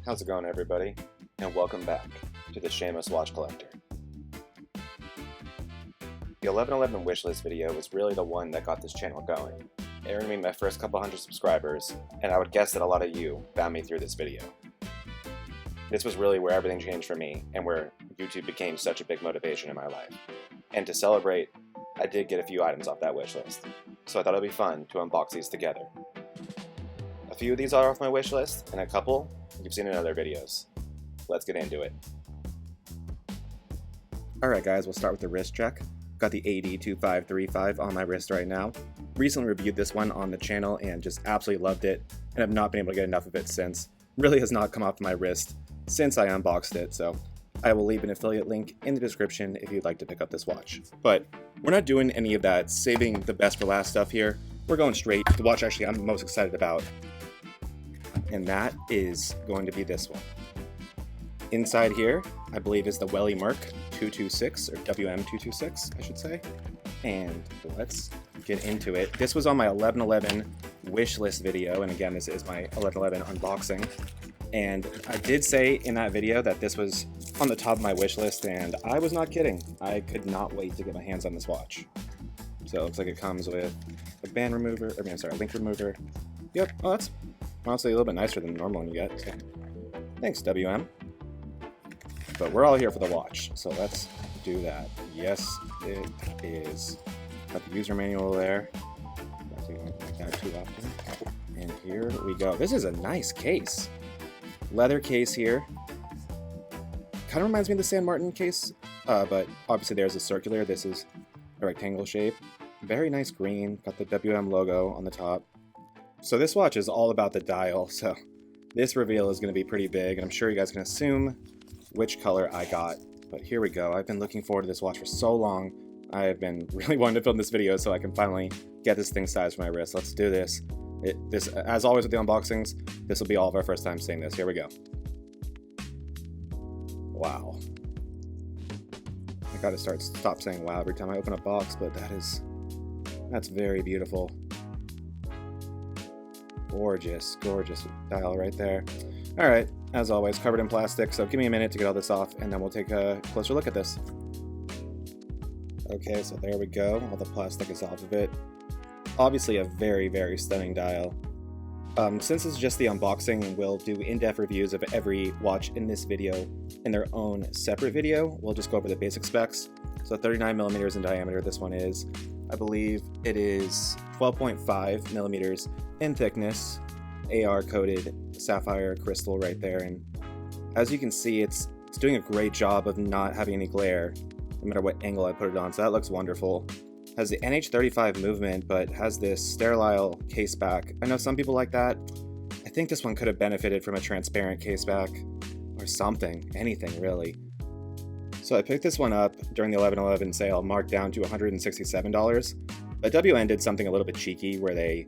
How's it going, everybody? And welcome back to the Shameless Watch Collector. The 11.11 wishlist video was really the one that got this channel going. It earned me my first couple hundred subscribers, and I would guess that a lot of you found me through this video. This was really where everything changed for me, and where YouTube became such a big motivation in my life. And to celebrate, I did get a few items off that wishlist, so I thought it'd be fun to unbox these together. A few of these are off my wishlist, and a couple you've seen in other videos. Let's get into it. Alright guys, we'll start with the wrist check. Got the AD2535 on my wrist right now. Recently reviewed this one on the channel and just absolutely loved it, and have not been able to get enough of it since. Really has not come off my wrist since I unboxed it, so I will leave an affiliate link in the description if you'd like to pick up this watch. But we're not doing any of that saving the best for last stuff here. We're going straight to the watch actually I'm most excited about, and that is going to be this one. Inside here, I believe, is the Welli Merck 226, or WM226, I should say. And let's get into it. This was on my 11.11 wish list video, and again, this is my 11.11 unboxing. And I did say in that video that this was on the top of my wish list, and I was not kidding. I could not wait to get my hands on this watch. So it looks like it comes with a band remover, a link remover. Yep, oh, that's honestly a little bit nicer than the normal one you get. So thanks, WM. But we're all here for the watch, so let's do that. Yes, it is. Got the user manual there. Not too often. And here we go. This is a nice case. Leather case here. Kind of reminds me of the San Martin case, but obviously there's a circular. This is a rectangle shape. Very nice green. Got the WM logo on the top. So this watch is all about the dial, so this reveal is going to be pretty big, and I'm sure you guys can assume which color I got. But here we go. I've been looking forward to this watch for so long. I've been really wanting to film this video so I can finally get this thing sized for my wrist. Let's do this. As always with the unboxings, this will be all of our first time seeing this. Here we go. Wow. I gotta stop saying wow every time I open a box, but that's very beautiful. Gorgeous, gorgeous dial right there. All right, as always, covered in plastic, so give me a minute to get all this off, and then we'll take a closer look at this. Okay, so there we go. All the plastic is off of it. Obviously a very, very stunning dial. Since it's just the unboxing, we'll do in-depth reviews of every watch in this video in their own separate video. We'll just go over the basic specs. So 39 millimeters in diameter, this one is. I believe it is 12.5 millimeters in thickness. AR-coated sapphire crystal right there, and as you can see, it's doing a great job of not having any glare, no matter what angle I put it on, so that looks wonderful. Has the NH35 movement, but has this sterile case back. I know some people like that. I think this one could have benefited from a transparent case back, or something, anything really. So I picked this one up during the 11.11 sale, marked down to $167, but WN did something a little bit cheeky where they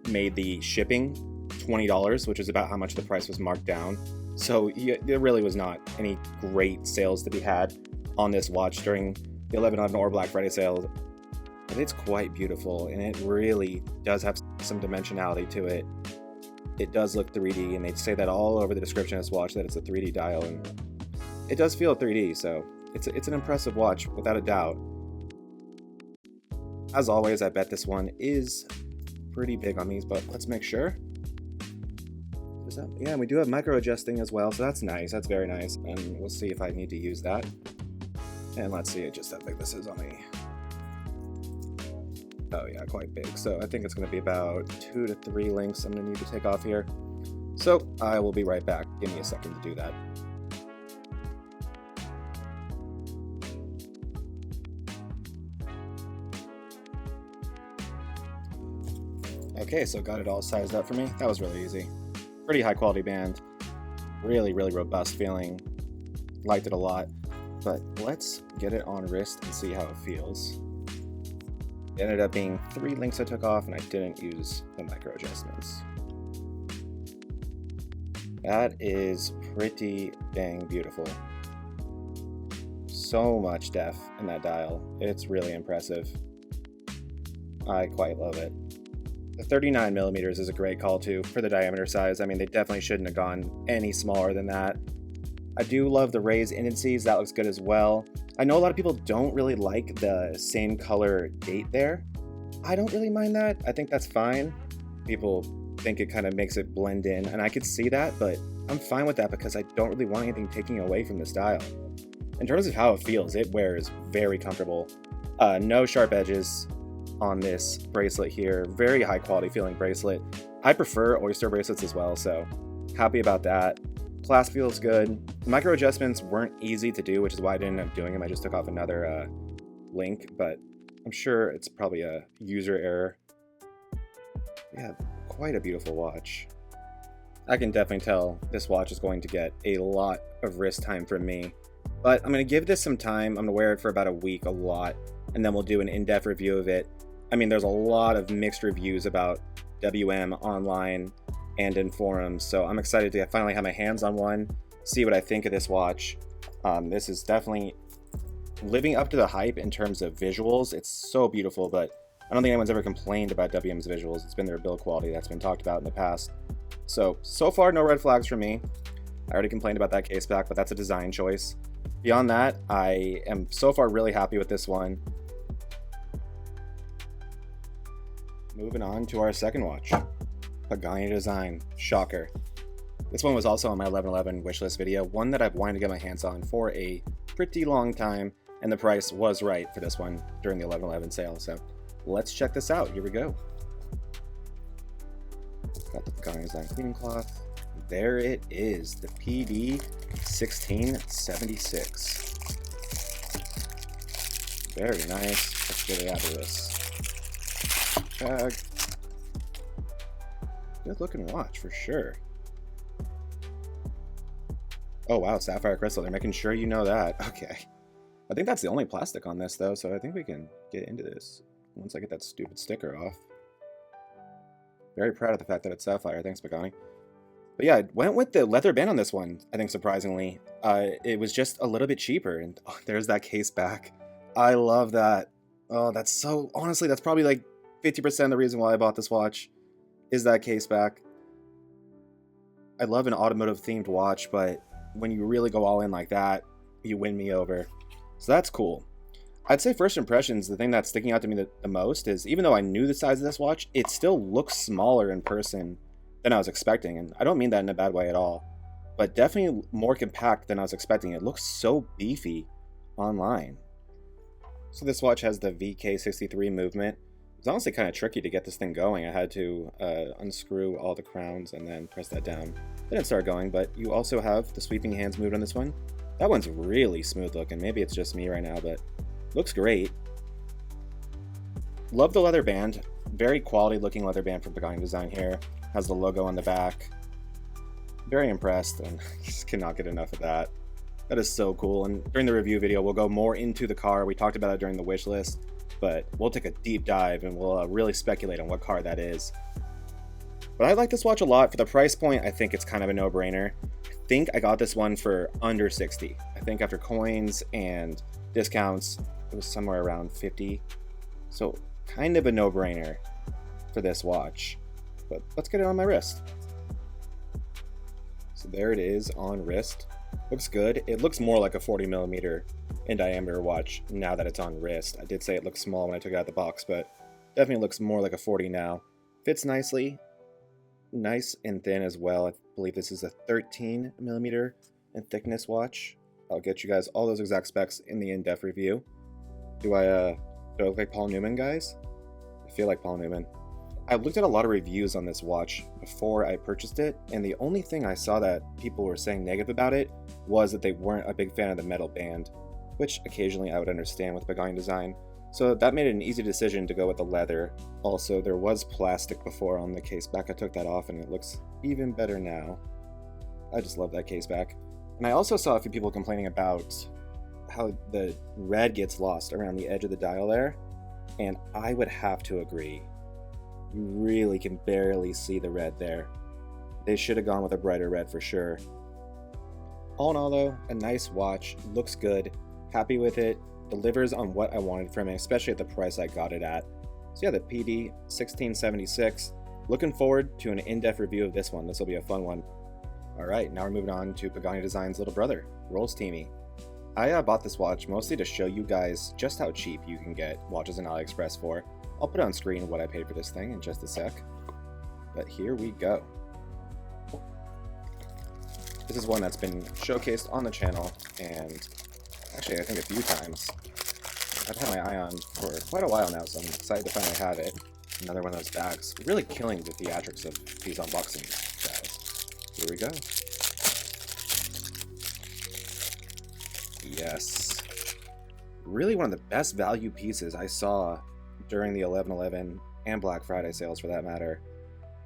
made the shipping $20, which is about how much the price was marked down. So there really was not any great sales to be had on this watch during the 11.11 or Black Friday sale. But it's quite beautiful, and it really does have some dimensionality to it. It does look 3D, and they say that all over the description of this watch, that it's a 3D dial, and it does feel 3D, so it's an impressive watch, without a doubt. As always, I bet this one is pretty big on these, but let's make sure. Yeah, we do have micro adjusting as well, so that's nice. That's very nice, and we'll see if I need to use that. And let's see just how big this is on me. Oh yeah, quite big. So I think it's going to be about 2 to 3 links I'm going to need to take off here. So I will be right back. Give me a second to do that. Okay, so got it all sized up for me. That was really easy. Pretty high quality band. Really, really robust feeling. Liked it a lot. But let's get it on wrist and see how it feels. It ended up being 3 links I took off, and I didn't use the micro adjustments. That is pretty dang beautiful. So much depth in that dial. It's really impressive. I quite love it. The 39 millimeters is a great call too for the diameter size. I mean, they definitely shouldn't have gone any smaller than that. I do love the raised indices, that looks good as well. I know a lot of people don't really like the same color date there. I don't really mind that. I think that's fine. People think it kind of makes it blend in, and I could see that, but I'm fine with that because I don't really want anything taking away from the style. In terms of how it feels, it wears very comfortable. No sharp edges on this bracelet here. Very high quality feeling bracelet. I prefer oyster bracelets as well, so happy about that. Clasp feels good. Micro adjustments weren't easy to do, which is why I didn't end up doing them. I just took off another link, but I'm sure it's probably a user error. Yeah, quite a beautiful watch. I can definitely tell this watch is going to get a lot of wrist time from me, but I'm going to give this some time. I'm going to wear it for about a week, a lot, and then we'll do an in-depth review of it. I mean, there's a lot of mixed reviews about WM online and in forums, so I'm excited to finally have my hands on one, see what I think of this watch. This is definitely living up to the hype in terms of visuals. It's so beautiful, but I don't think anyone's ever complained about WM's visuals. It's been their build quality that's been talked about in the past. So far, no red flags for me. I already complained about that case back, but that's a design choice. Beyond that, I am so far really happy with this one. Moving on to our second watch, Pagani Design, shocker. This one was also on my 11.11 wishlist video, one that I've wanted to get my hands on for a pretty long time, and the price was right for this one during the 11.11 sale, so let's check this out. Here we go. Got the Pagani Design cleaning cloth. There it is, the PD1676. Very nice. Let's get it out of this bag. Good looking watch for sure. Oh wow, sapphire crystal. They're making sure you know that. Okay. I think that's the only plastic on this though, so I think we can get into this once I get that stupid sticker off. Very proud of the fact that it's sapphire. Thanks, Pagani. But yeah, I went with the leather band on this one, I think, surprisingly. It was just a little bit cheaper, and there's that case back. I love that. Oh, that's so... Honestly, that's probably like 50% of the reason why I bought this watch, is that case back. I love an automotive-themed watch, but when you really go all in like that, you win me over. So that's cool. I'd say first impressions, the thing that's sticking out to me the most is, even though I knew the size of this watch, it still looks smaller in person than I was expecting. And I don't mean that in a bad way at all, but definitely more compact than I was expecting. It looks so beefy online. So this watch has the VK63 movement. It's honestly kind of tricky to get this thing going. I had to unscrew all the crowns and then press that down. Then it started going, but you also have the sweeping hands moved on this one. That one's really smooth looking. Maybe it's just me right now, but looks great. Love the leather band. Very quality looking leather band from Pagani Design here. Has the logo on the back. Very impressed, and just cannot get enough of that. That is so cool, and during the review video, we'll go more into the car. We talked about it during the wish list, but we'll take a deep dive and we'll really speculate on what car that is. But I like this watch a lot. For the price point, I think it's kind of a no-brainer. I think I got this one for under 60. I think after coins and discounts, it was somewhere around 50. So kind of a no-brainer for this watch. But let's get it on my wrist. So there it is on wrist. Looks good. It looks more like a 40 millimeter in diameter watch now that it's on wrist. I did say it looked small when I took it out of the box, but definitely looks more like a 40 now. Fits nicely. Nice and thin as well. I believe this is a 13 millimeter in thickness watch. I'll get you guys all those exact specs in the in-depth review. Do I look like Paul Newman, guys? I feel like Paul Newman. I looked at a lot of reviews on this watch before I purchased it, and the only thing I saw that people were saying negative about it was that they weren't a big fan of the metal band, which occasionally I would understand with Pagani Design. So that made it an easy decision to go with the leather. Also, there was plastic before on the case back. I took that off and it looks even better now. I just love that case back. And I also saw a few people complaining about how the red gets lost around the edge of the dial there, and I would have to agree. You really can barely see the red there. They should have gone with a brighter red for sure. All in all though, a nice watch, looks good, happy with it, delivers on what I wanted from it, especially at the price I got it at. So yeah, the PD1676. Looking forward to an in-depth review of this one. This will be a fun one. Alright, now we're moving on to Pagani Design's little brother, Rollstimi. I bought this watch mostly to show you guys just how cheap you can get watches on AliExpress for. I'll put on screen what I paid for this thing in just a sec. But here we go. This is one that's been showcased on the channel, and actually I think a few times. I've had my eye on for quite a while now, so I'm excited to finally have it. Another one of those bags. Really killing the theatrics of these unboxings, guys. Here we go. Yes. Really one of the best value pieces I saw during the 11.11 and Black Friday sales, for that matter.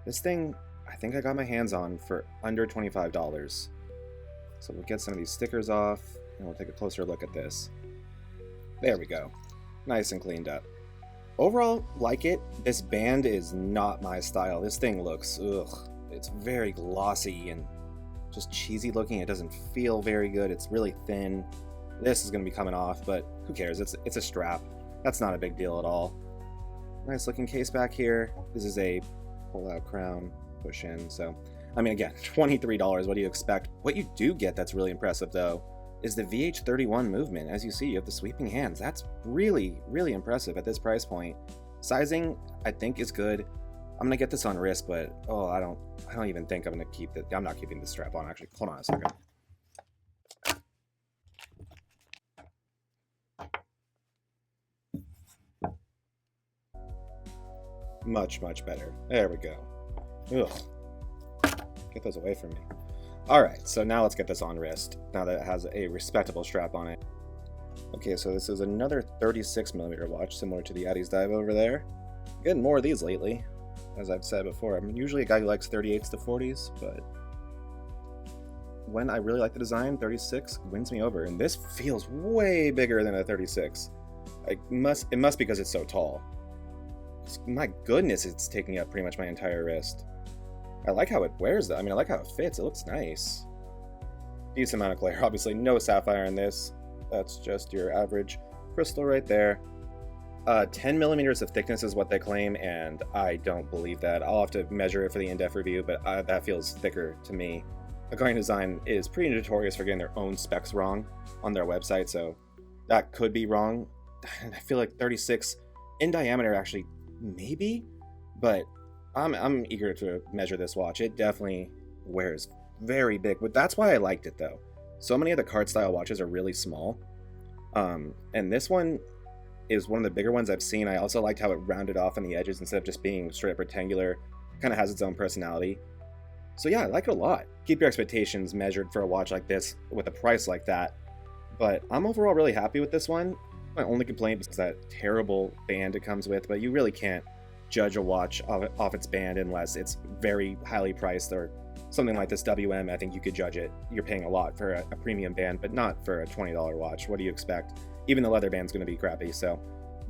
This thing, I think I got my hands on for under $25. So we'll get some of these stickers off, and we'll take a closer look at this. There we go. Nice and cleaned up. Overall, like it. This band is not my style. This thing looks, ugh. It's very glossy and just cheesy looking. It doesn't feel very good. It's really thin. This is going to be coming off, but who cares? It's a strap. That's not a big deal at all. Nice looking case back here. This is a pull-out crown, push in. So, I mean, again, $23. What do you expect? What you do get that's really impressive, though, is the VH31 movement. As you see, you have the sweeping hands. That's really, really impressive at this price point. Sizing, I think, is good. I'm gonna get this on wrist, but oh, I don't even think I'm gonna keep it. I'm not keeping the strap on. Actually, hold on a second. Much, much better. There we go. Ugh. Get those away from me. Alright, so now let's get this on wrist, now that it has a respectable strap on it. Okay, so this is another 36mm watch, similar to the Addy's Dive over there. Getting more of these lately, as I've said before. I'm usually a guy who likes 38s to 40s, but when I really like the design, 36 wins me over, and this feels way bigger than a 36. It must be because it's so tall. My goodness, it's taking up pretty much my entire wrist. I like how it wears that. I mean, I like how it fits. It looks nice. Decent amount of glare. Obviously, no sapphire in this. That's just your average crystal right there. 10mm of thickness is what they claim, and I don't believe that. I'll have to measure it for the in-depth review, but that feels thicker to me. Pagani Design is pretty notorious for getting their own specs wrong on their website, so that could be wrong. I feel like 36 in diameter, actually, maybe, but I'm eager to measure this watch. It definitely wears very big, but that's why I liked it, though. So many of the card style watches are really small, and this one is one of the bigger ones I've seen. I also liked how it rounded off on the edges instead of just being straight up rectangular. Kind of has its own personality. So yeah, I like it a lot. Keep your expectations measured for a watch like this with a price like that. But I'm overall really happy with this one. My only complaint is that terrible band it comes with, but you really can't judge a watch off its band unless it's very highly priced, or something like this WM. I think you could judge it. You're paying a lot for a premium band, but not for a $20 watch. What do you expect? Even the leather band's going to be crappy, so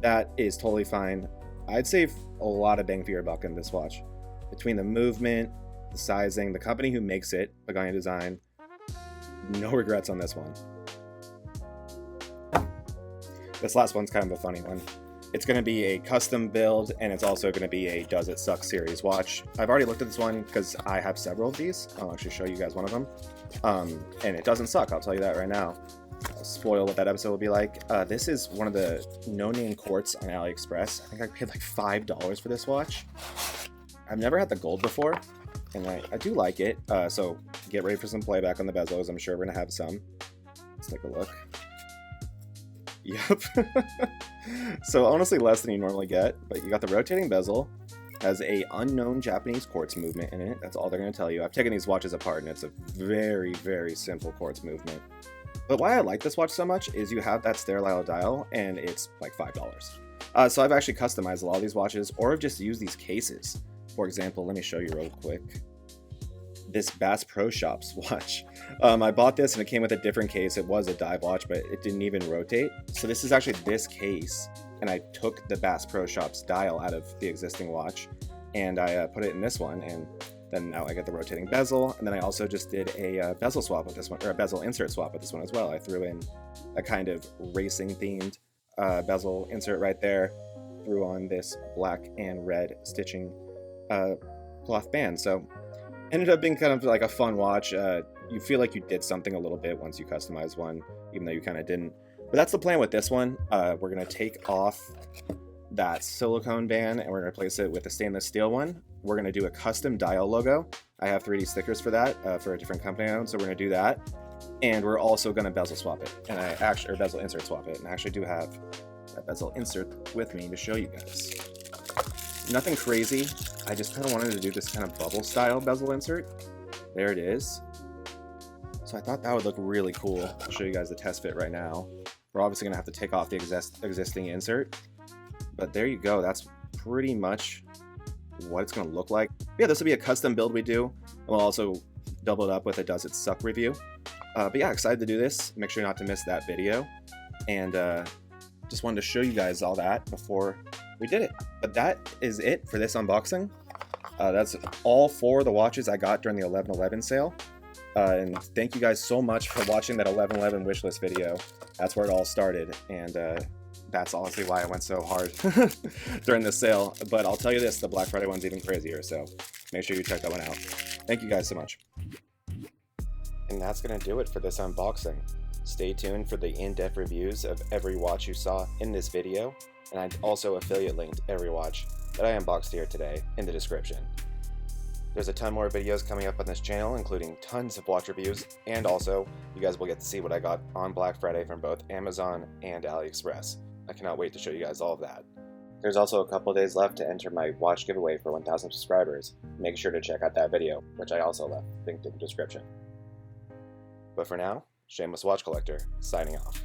that is totally fine. I'd save a lot of bang for your buck in this watch. Between the movement, the sizing, the company who makes it, Pagani Design, no regrets on this one. This last one's kind of a funny one. It's going to be a custom build, and it's also going to be a Does It Suck series watch. I've already looked at this one because I have several of these. I'll actually show you guys one of them. And it doesn't suck, I'll tell you that right now. I'll spoil what that episode will be like. This is one of the no-name quartz on AliExpress. I think I paid like $5 for this watch. I've never had the gold before, and I do like it. So get ready for some playback on the bezels. I'm sure we're going to have some. Let's take a look. Yep. So honestly less than you normally get, but you got the rotating bezel, has a unknown Japanese quartz movement in it. That's all they're going to tell you. I've taken these watches apart, and it's a very, very simple quartz movement. But why I like this watch so much is you have that sterile dial, and it's like $5. So I've actually customized a lot of these watches, or I've just used these cases. For example, let me show you real quick. This Bass Pro Shops watch. I bought this and it came with a different case. It was a dive watch, but it didn't even rotate. So this is actually this case, and I took the Bass Pro Shops dial out of the existing watch, and I put it in this one, and then now I get the rotating bezel. And then I also just did a bezel swap with this one, or a bezel insert swap with this one as well. I threw in a kind of racing themed bezel insert right there. threw on this black and red stitching cloth band. So ended up being kind of like a fun watch. You feel like you did something a little bit once you customize one, even though you kind of didn't. But that's the plan with this one. We're going to take off that silicone band and we're going to replace it with a stainless steel one. We're going to do a custom dial logo. I have 3D stickers for that for a different company I own, so we're going to do that. And we're also going to bezel swap it, and or bezel insert swap it. And I actually do have that bezel insert with me to show you guys. Nothing crazy. I just kind of wanted to do this kind of bubble style bezel insert. There it is. So I thought that would look really cool. I'll show you guys the test fit right now. We're obviously going to have to take off the existing insert. But there you go. That's pretty much what it's going to look like. Yeah, this will be a custom build we do. And we'll also double it up with a Does It Suck review. But yeah, excited to do this. Make sure not to miss that video. And just wanted to show you guys all that before we did it. But that is it for this unboxing. That's all 4 of the watches I got during the 11.11 sale. And thank you guys so much for watching that 11.11 wishlist video. That's where it all started. And that's honestly why I went so hard during the sale. But I'll tell you this, the Black Friday one's even crazier. So make sure you check that one out. Thank you guys so much. And that's going to do it for this unboxing. Stay tuned for the in-depth reviews of every watch you saw in this video, and I also affiliate linked every watch that I unboxed here today in the description. There's a ton more videos coming up on this channel, including tons of watch reviews, and also you guys will get to see what I got on Black Friday from both Amazon and AliExpress. I cannot wait to show you guys all of that. There's also a couple days left to enter my watch giveaway for 1,000 subscribers. Make sure to check out that video, which I also left linked in the description. But for now, Shameless Watch Collector, signing off.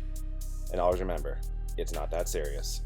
And always remember, it's not that serious.